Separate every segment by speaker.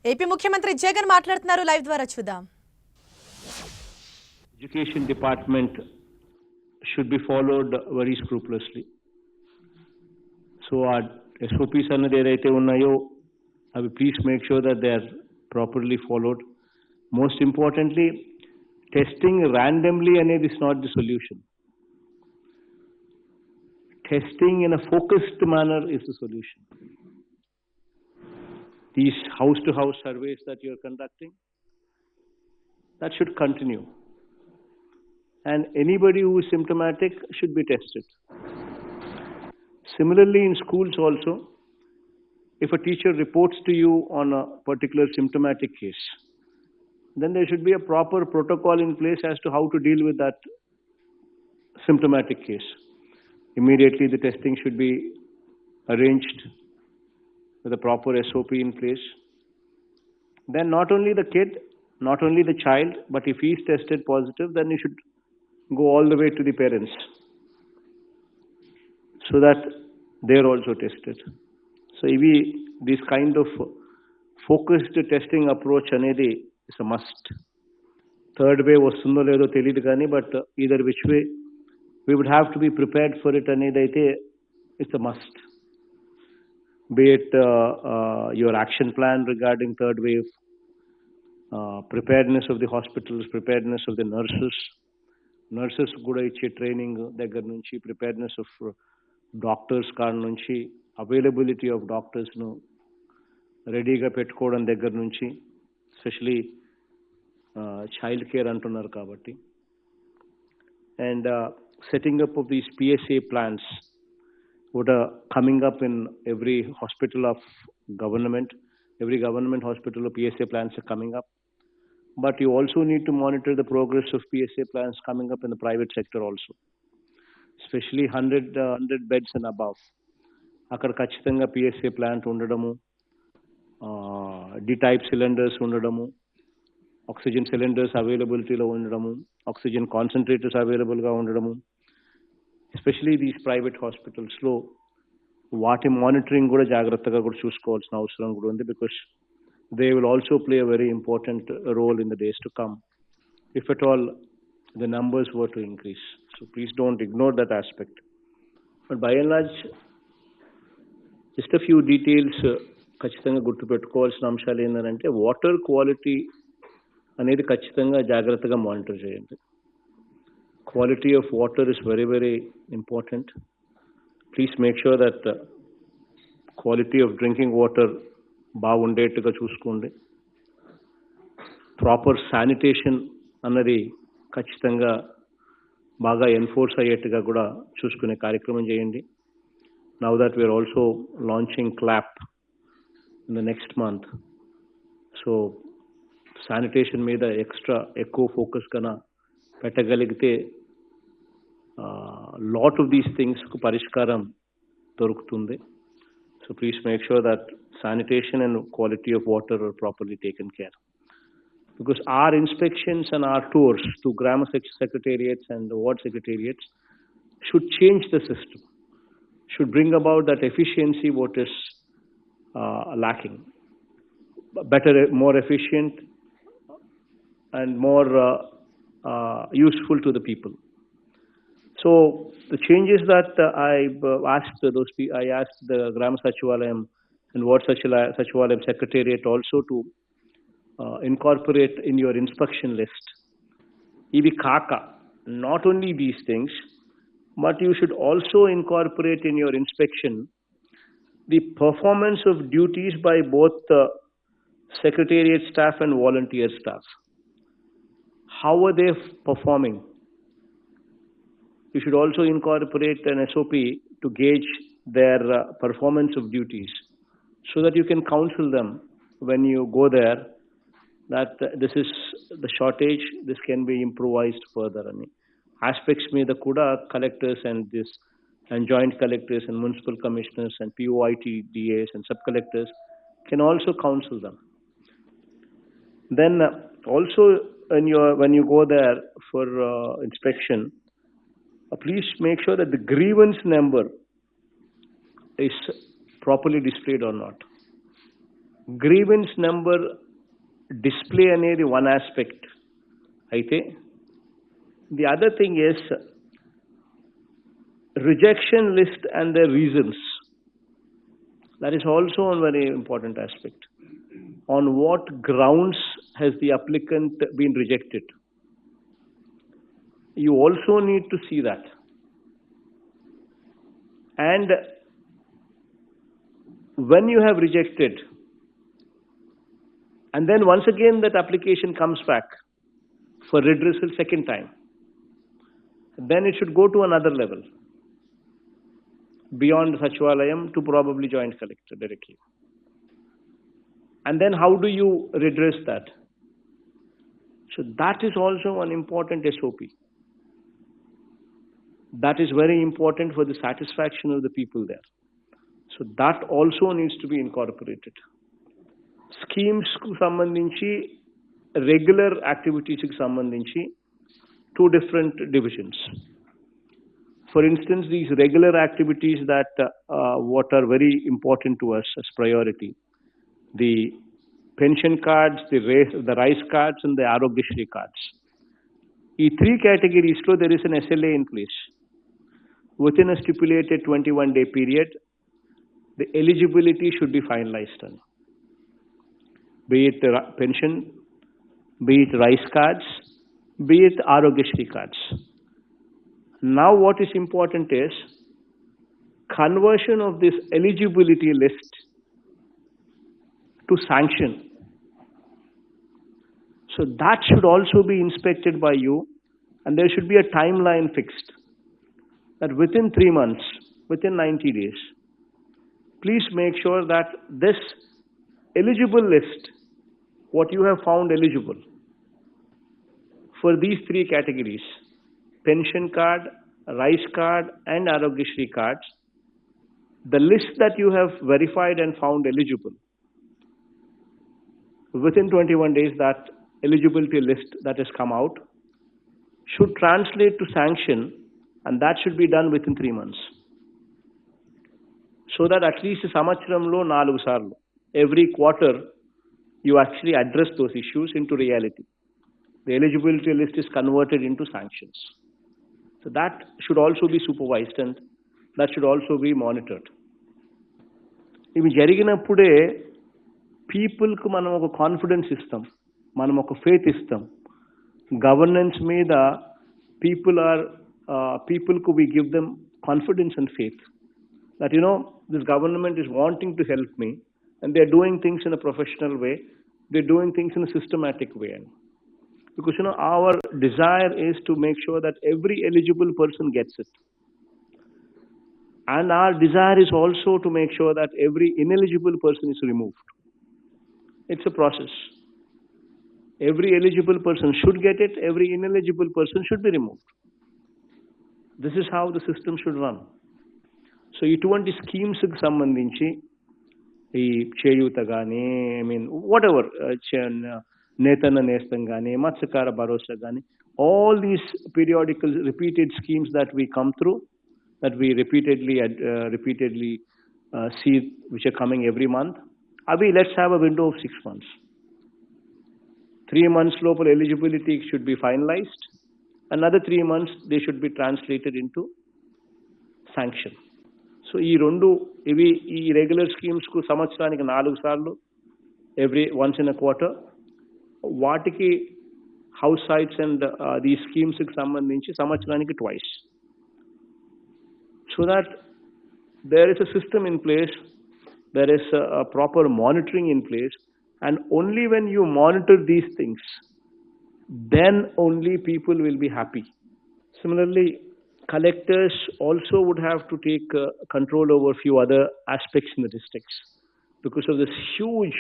Speaker 1: AP ముఖ్యమంత్రి జగన్ మాట్లాడుతున్నారు. Live ద్వారా చూద్దాం.
Speaker 2: Education department should be followed very scrupulously. So our SOPs annadi edaithe unnayo, please make sure that they are properly followed. Most importantly, testing randomly anedi is not the solution. Testing in a focused manner is the solution. These house-to-house surveys that you are conducting, that should continue. And anybody who is symptomatic should be tested. Similarly, in schools also, if a teacher reports to you on a particular symptomatic case, then there should be a proper protocol in place as to how to deal with that symptomatic case. Immediately the testing should be arranged with a proper SOP in place. Then not only the kid, not only the child, but if he is tested positive, then you should go all the way to the parents so that they are also tested. So this kind of focused testing approach anedi is a must. Third wave vastundo ledo teliyadu gaani, but either which way we would have to be prepared for it anedi aithe it's a must. Be it your action plan regarding third wave, preparedness of the hospitals, preparedness of the nurses kuda iche training దగ్గర నుంచి, preparedness of doctors కాడ నుంచి, availability of doctors ను రెడీగా పెట్టుకోవడం దగ్గర నుంచి, especially child care అంటున్నారు కాబట్టి, and setting up of these PSA plans what are coming up in every hospital of government. Every government hospital of PSA plans are coming up. But you also need to monitor the progress of PSA plans coming up in the private sector also. Especially 100 beds and above. అక్కడ ఖచ్చితంగా PSA plant ఉండడము, D-type cylinders ఉండడము, oxygen cylinders availabilityలో ఉండడము, oxygen concentrators availableగా ఉండడము, especially these private hospitals లో వాటి monitoring కూడా జాగ్రత్తగా కూడా చూసుకోవాల్సిన అవసరం కూడా ఉంది, because they will also play a very important role in the days to come if at all the numbers were to increase. So please don't ignore that aspect. But by and large, just a few details ఖచ్చితంగా గుర్తుపెట్టుకోవాల్సిన అంశాలు ఏంటంటే, water quality అనేది ఖచ్చితంగా జాగ్రత్తగా monitor చేయండి. Quality of water is very, very important. Please make sure that quality of drinking water బాగుండేట్టుగా చూసుకోండి. Proper sanitation అన్నది ఖచ్చితంగా బాగా ఎన్ఫోర్స్ అయ్యేట్టుగా కూడా చూసుకునే కార్యక్రమం చేయండి. Now that we're also launching clap in the next month. So sanitation మీద ఎక్కువ ఫోకస్ కన్నా పెట్టగలిగితే lot of these things కు పరిష్కారం దొరుకుతుంది. So please make sure that sanitation and quality of water are properly taken care. Because our inspections and our tours to Grama secretariats and the ward secretariats should change the system, should bring about that efficiency what is lacking. Better, more efficient and more useful to the people. So the changes that I asked the Gram Sachivalayam and Ward Sachivalayam Secretariat also to incorporate in your inspection list. Ivi kaka, not only these things, but you should also incorporate in your inspection the performance of duties by both Secretariat staff and volunteer staff. How are they performing? You should also incorporate an SOP to gauge their performance of duties so that you can counsel them when you go there that this is the shortage, this can be improvised further. Aspects మీద కూడా collectors and joint collectors and municipal commissioners and POIT DAs and sub-collectors can also counsel them. Then also when you go there for inspection, please make sure that the grievance number is properly displayed or not. Grievance number display అనేది one aspect అయితే the other thing is rejection list and their reasons. That is also a very important aspect. On what grounds has the applicant been rejected? You also need to see that. And when you have rejected, and then once again that application comes back for redressal second time, then it should go to another level, beyond Sachivalayam to probably Joint Collector directly. And then how do you redress that? So that is also an important SOP. That is very important for the satisfaction of the people there. So that also needs to be incorporated. Schemes ku sambandhinchi, regular activities ku sambandhinchi, two different divisions. For instance, these regular activities that what are very important to us as priority, the pension cards, the rice cards, and the Arogyashri cards. In three categories, there is an SLA in place. Within a stipulated 21-day period, the eligibility should be finalized. Be it pension, be it rice cards, be it Arogyashri cards. Now what is important is conversion of this eligibility list to sanction. So that should also be inspected by you, and there should be a timeline fixed that within 3 months, within 90 days, please make sure that this eligible list, what you have found eligible for these three categories, pension card, rice card, and Arogyashri cards, the list that you have verified and found eligible, within 21 days, that eligibility list that has come out should translate to sanction, and that should be done within 3 months. So that at least samvatsaramlo 4 sarlu, every quarter, you actually address those issues into reality. The eligibility list is converted into sanctions. So that should also be supervised, and that should also be monitored. ఇవి జరిగినప్పుడే పీపుల్కు మనం ఒక confidence ఇస్తాం, మనం ఒక faith ఇస్తాం. Governance మీద పీపుల్కు we give them confidence and faith that this government is wanting to help me, and they are doing things in a professional way, they are doing things in a systematic way. Because our desire is to make sure that every eligible person gets it, and our desire is also to make sure that every ineligible person is removed. It's a process. Every eligible person should get it, every ineligible person should be removed. This is how the system should run. So ఇటువంటి schemes కి సంబంధించి ఈ చేయూత కానీ, whatever, నేతన్న నేస్తం కానీ, మత్స్యకార భరోసా కానీ, all these periodical repeated schemes that we come through, that we repeatedly see, which are coming every month, let's have a window of 6 months. 3 months local eligibility should be finalized. Another 3 months they should be translated into sanction. So ఈ regular schemes కు సంవత్సరానికి 4 సార్లు, once in a quarter, వాటికి house sites and ఈ schemes కి సంబంధించి సంవత్సరానికి twice. So that there is a system in place, there is a proper monitoring in place, and only when you monitor these things, then only people will be happy. Similarly, collectors also would have to take control over a few other aspects in the districts, because of this huge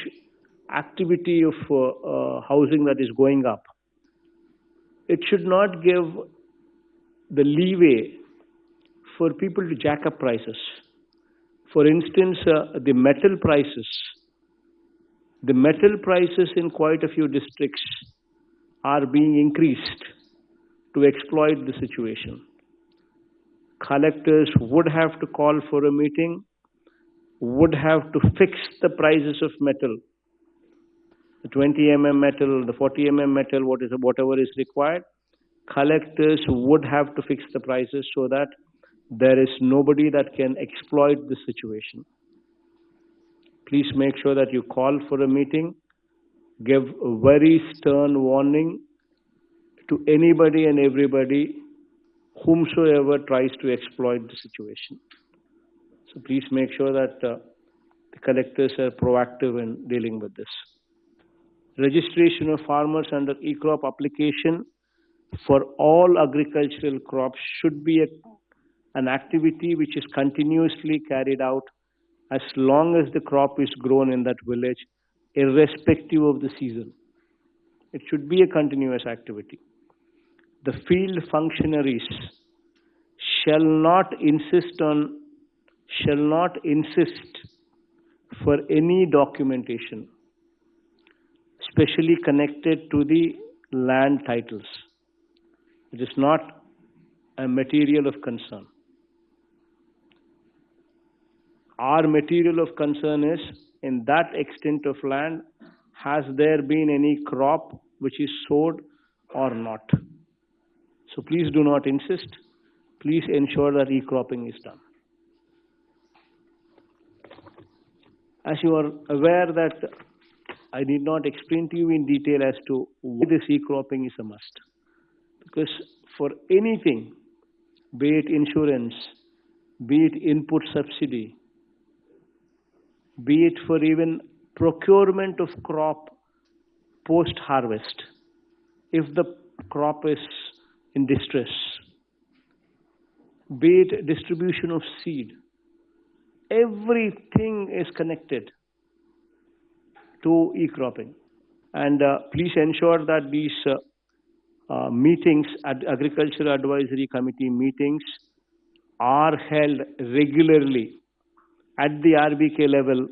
Speaker 2: activity of housing that is going up. It should not give the leeway for people to jack up prices. For instance, the metal prices in quite a few districts are being increased to exploit the situation. Collectors would have to call for a meeting, would have to fix the prices of metal the 20 metal, the 40 metal, whatever is required, collectors would have to fix the prices so that there is nobody that can exploit the situation. Please make sure that you call for a meeting, give a very stern warning to anybody and everybody whomsoever tries to exploit the situation. So please make sure that the collectors are proactive in dealing with this. Registration of farmers under e-crop application for all agricultural crops should be an activity which is continuously carried out as long as the crop is grown in that village, irrespective of the season. It should be a continuous activity. The field functionaries shall not insist for any documentation, especially connected to the land titles. It is not a material of concern. Our material of concern is, in that extent of land, has there been any crop which is sowed or not? So please do not insist. Please ensure that e-cropping is done. As you are aware that I need not explain to you in detail as to why this e-cropping is a must. Because for anything, be it insurance, be it input subsidy, be it for even procurement of crop post-harvest, if the crop is in distress, be it distribution of seed, everything is connected to e-cropping. And please ensure that these meetings, Agricultural Advisory Committee meetings, are held regularly at the RBK level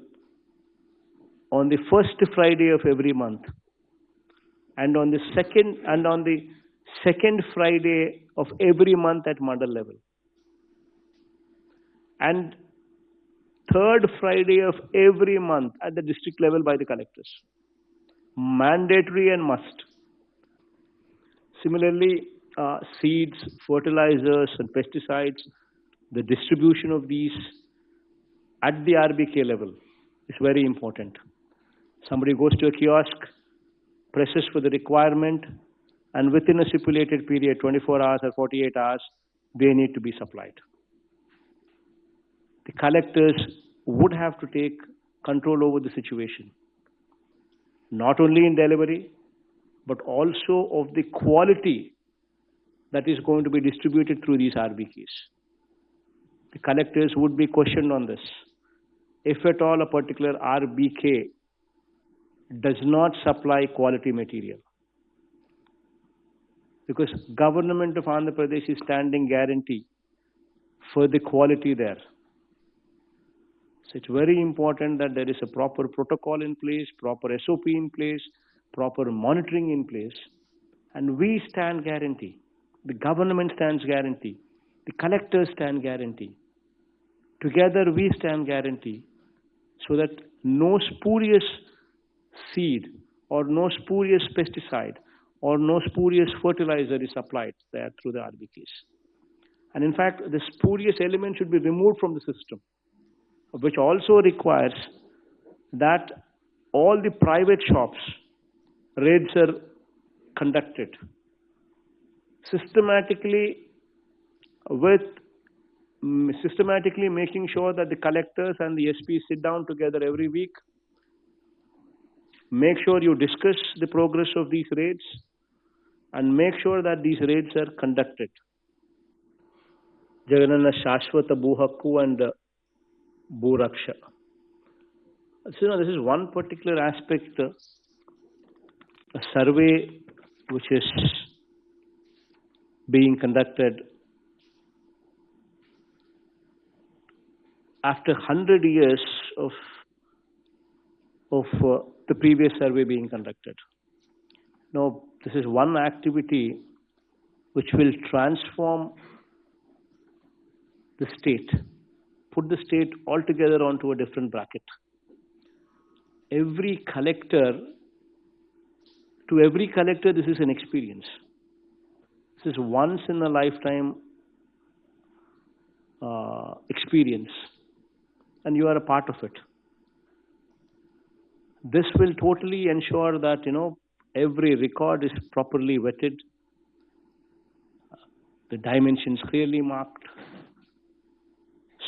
Speaker 2: on the first Friday of every month, and on the second Friday of every month at mandal level, and third Friday of every month at the district level by the collectors. Mandatory and must. Similarly, seeds, fertilizers and pesticides, the distribution of these at the RBK level is very important. Somebody goes to a kiosk, presses for the requirement, and within a stipulated period, 24 hours or 48 hours, they need to be supplied. The collectors would have to take control over the situation, not only in delivery, but also of the quality that is going to be distributed through these RBKs. The collectors would be questioned on this. If at all a particular RBK does not supply quality material, because government of Andhra Pradesh is standing guarantee for the quality there. So it's very important that there is a proper protocol in place, proper SOP in place, proper monitoring in place, and we stand guarantee. The government stands guarantee. The collectors stand guarantee. Together we stand guarantee so that no spurious seed or no spurious pesticide or no spurious fertilizer is applied there through the RBKs. And in fact, the spurious element should be removed from the system, which also requires that all the private shops, raids are conducted systematically making sure that the collectors and the SPs sit down together every week. Make sure you discuss the progress of these raids and make sure that these raids are conducted. Jagananna Shashwata Bhuhakku and Bhuraksha. So, this is one particular aspect, a survey which is being conducted after 100 years of the previous survey being conducted. Now, this is one activity which will transform the state, put the state altogether onto a different bracket. Every collector To every collector, this is an experience. This is once in a lifetime experience, and you are a part of it. This will totally ensure that every record is properly vetted, the dimensions clearly marked.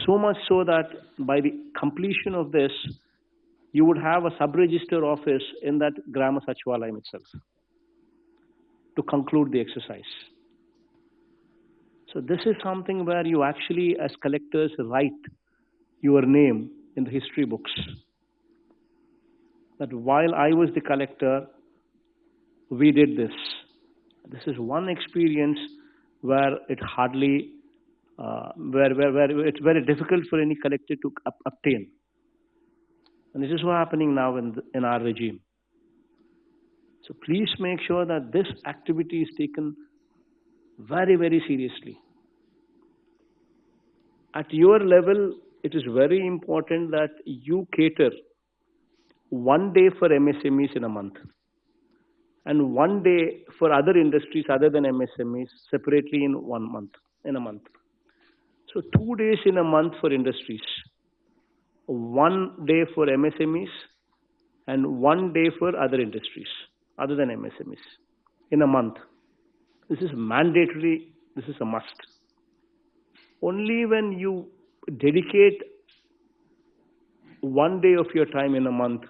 Speaker 2: So much so that by the completion of this, you would have a sub-register office in that Grama Sachivalayam itself to conclude the exercise. So this is something where you actually, as collectors, write your name in the history books. That while I was the collector, we did this. This is one experience where it hardly, where it's very difficult for any collector to obtain. And this is what's happening now in our regime. So please make sure that this activity is taken very, very seriously. At your level, it is very important that you cater one day for MSMEs in a month and one day for other industries other than MSMEs separately in a month. So 2 days in a month for industries, 1 day for MSMEs and 1 day for other industries other than MSMEs in a month. This is mandatory, this is a must. Only when you dedicate 1 day of your time in a month,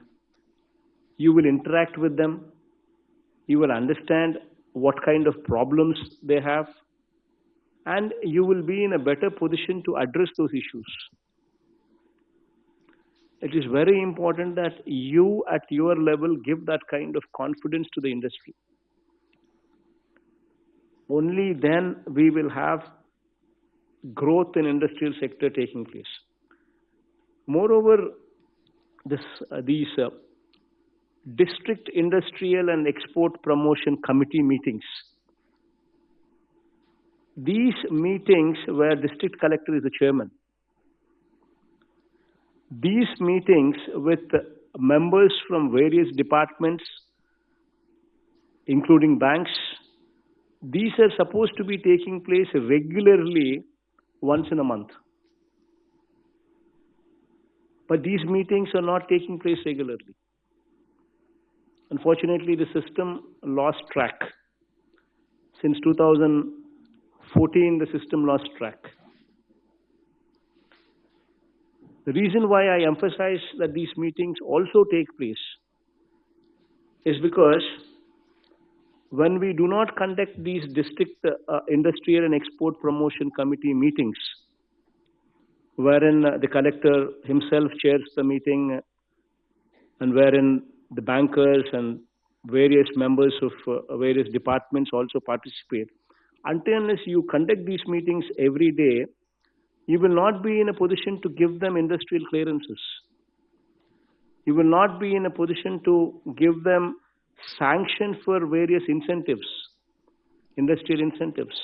Speaker 2: you will interact with them, you will understand what kind of problems they have, and you will be in a better position to address those issues. It is very important that you at your level give that kind of confidence to the industry. Only then we will have growth in industrial sector taking place. Moreover, these district industrial and export promotion committee meetings, these meetings where district collector is the chairman, these meetings with members from various departments, including banks, these are supposed to be taking place regularly once in a month. But these meetings are not taking place regularly. Unfortunately, the system lost track. Since 2014, the system lost track. The reason why I emphasize that these meetings also take place is because when we do not conduct these district industrial and export promotion committee meetings, wherein the collector himself chairs the meeting and wherein the bankers and various members of various departments also participate, until unless you conduct these meetings every day, you will not be in a position to give them industrial clearances. You will not be in a position to give them sanction for various incentives, industrial incentives.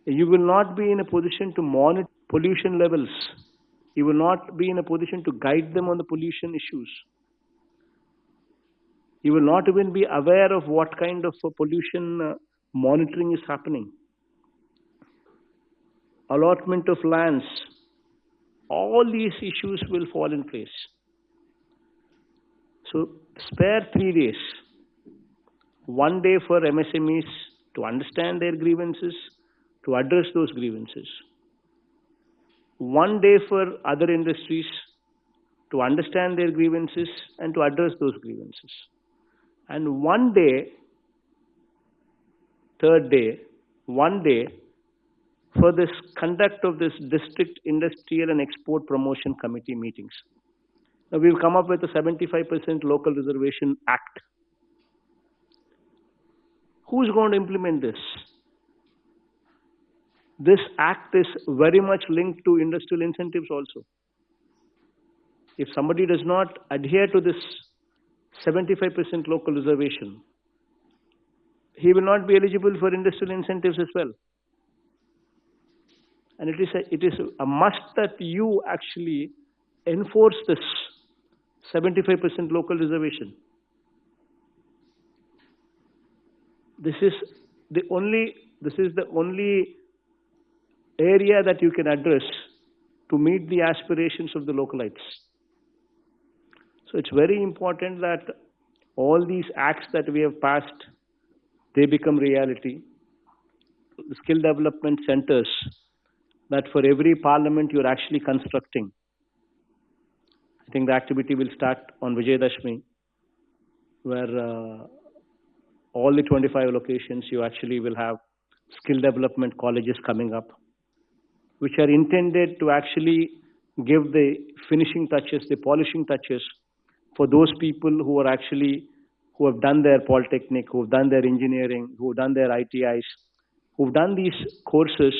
Speaker 2: You will not be in a position to monitor pollution levels. You will not be in a position to guide them on the pollution issues. You will not even be aware of what kind of pollution monitoring is happening. Allotment of lands, all these issues will fall in place. So spare 3 days, 1 day for MSMEs to understand their grievances, to address those grievances. 1 day for other industries to understand their grievances and to address those grievances. And 1 day, third day, 1 day for this conduct of this district industrial and export promotion committee meetings. Now we've come up with a 75% local reservation act. Who's going to implement this? This act is very much linked to industrial incentives also. If somebody does not adhere to this 75% local reservation, he will not be eligible for industrial incentives as well. And it is a must that you actually enforce this 75% local reservation. this is the only area that you can address to meet the aspirations of the localites. So it's very important that all these acts that we have passed, they become reality. The skill development centers that for every parliament you're actually constructing. I think the activity will start on Vijayadashmi, where all the 25 locations you actually will have skill development colleges coming up, which are intended to actually give the finishing touches, the polishing touches for those people who have done their polytechnic, who have done their engineering, who have done their ITIs, who have done these courses,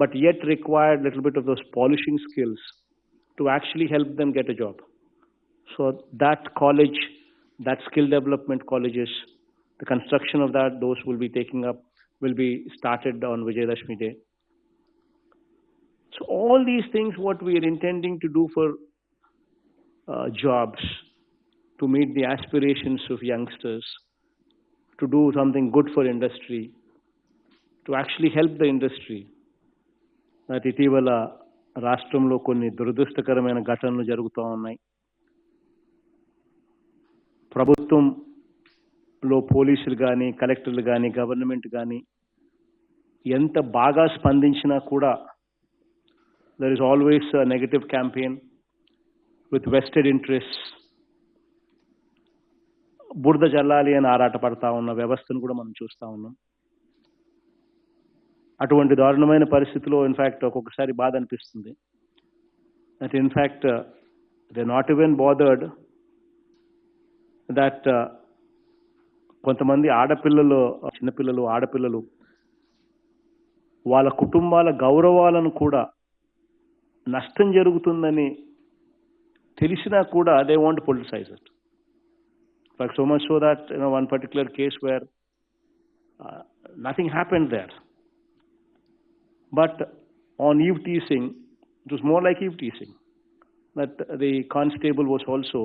Speaker 2: but yet require a little bit of those polishing skills to actually help them get a job. So that college, that skill development colleges, the construction of that, those will be started on Vijayadashmi Day. So all these things, what we are intending to do for jobs, to meet the aspirations of youngsters, to do something good for industry, to actually help the industry. That ఇటీవల రాష్ట్రంలో కొన్ని దురదృష్టకరమైన ఘటనలు జరుగుతూ ఉన్నాయి. ప్రభుత్వంలో పోలీసులు కానీ, కలెక్టర్లు కానీ, గవర్నమెంట్ కానీ ఎంత బాగా స్పందించినా కూడా there is always a negative campaign with vested interests. బురద జల్లాలి అని ఆరాటపడతా ఉన్న వ్యవస్థను కూడా మనం చూస్తూ ఉన్నాం. అటువంటి దారుణమైన పరిస్థితిలో ఇన్ఫ్యాక్ట్ ఒక్కొక్కసారి బాధ అనిపిస్తుంది. That in fact they not even bothered that కొంతమంది ఆడపిల్లలు, చిన్నపిల్లలు, ఆడపిల్లలు వాళ్ళ కుటుంబాల గౌరవాలను కూడా నష్టం జరుగుతుందని తెలిసినా కూడా they want to politicize it. Like so much so that one particular case where nothing happened there, but on eve teasing, it was more like eve teasing, that the constable was also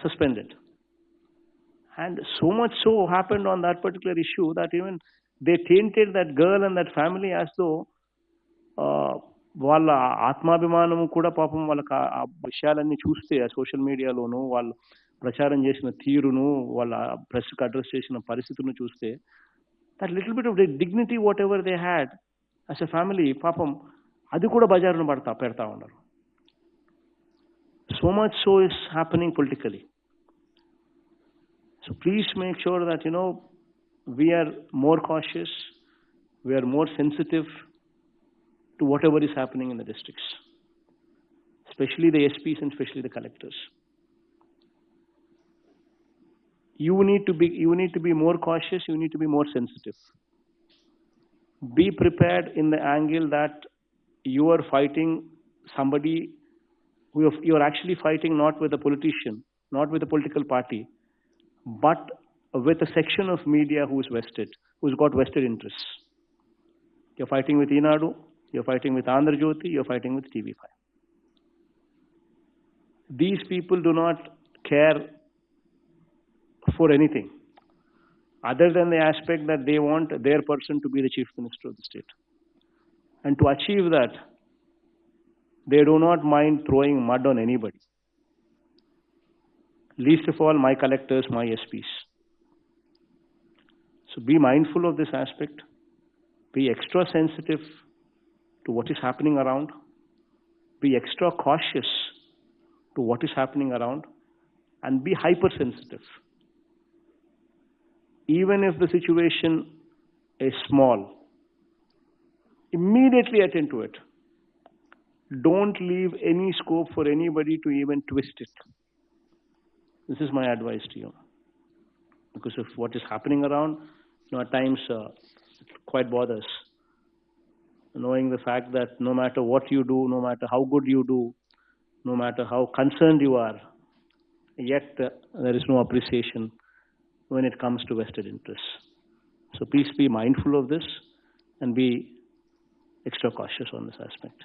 Speaker 2: suspended, and so much so happened on that particular issue that even they tainted that girl and that family as though వాళ్ళ ఆత్మాభిమానము కూడా పాపం వాళ్ళకి ఆ విషయాలన్నీ చూస్తే ఆ social మీడియాలోను వాళ్ళు ప్రచారం చేసిన తీరును, వాళ్ళ ప్రెస్కి అడ్రస్ చేసిన పరిస్థితులను చూస్తే that little bit of the dignity what ever they had as a family, పాపం అది కూడా బజారును పెడతా ఉన్నారు. So much so is happening politically. So please make sure that we are more cautious, we are more sensitive to whatever is happening in the districts, especially the SPs and especially the collectors. You need to be more cautious, you need to be more sensitive. Be prepared in the angle that you are fighting somebody who you are actually fighting not with a politician, not with a political party, but with a section of media who's got vested interests. You're fighting with Enadu, you're fighting with Andhra Jyoti, you're fighting with TV5. These people do not care for anything other than the aspect that they want their person to be the chief minister of the state. And to achieve that, they do not mind throwing mud on anybody. Least of all, my collectors, my SPs. So be mindful of this aspect. Be extra sensitive to what is happening around. Be extra cautious to what is happening around. And be hypersensitive. Even if the situation is small, immediately attend to it. Don't leave any scope for anybody to even twist it. This is my advice to you. Because of what is happening around, at times it quite bothers. Knowing the fact that no matter what you do, no matter how good you do, no matter how concerned you are, yet there is no appreciation when it comes to vested interests. So please be mindful of this and be extra cautious on this aspect.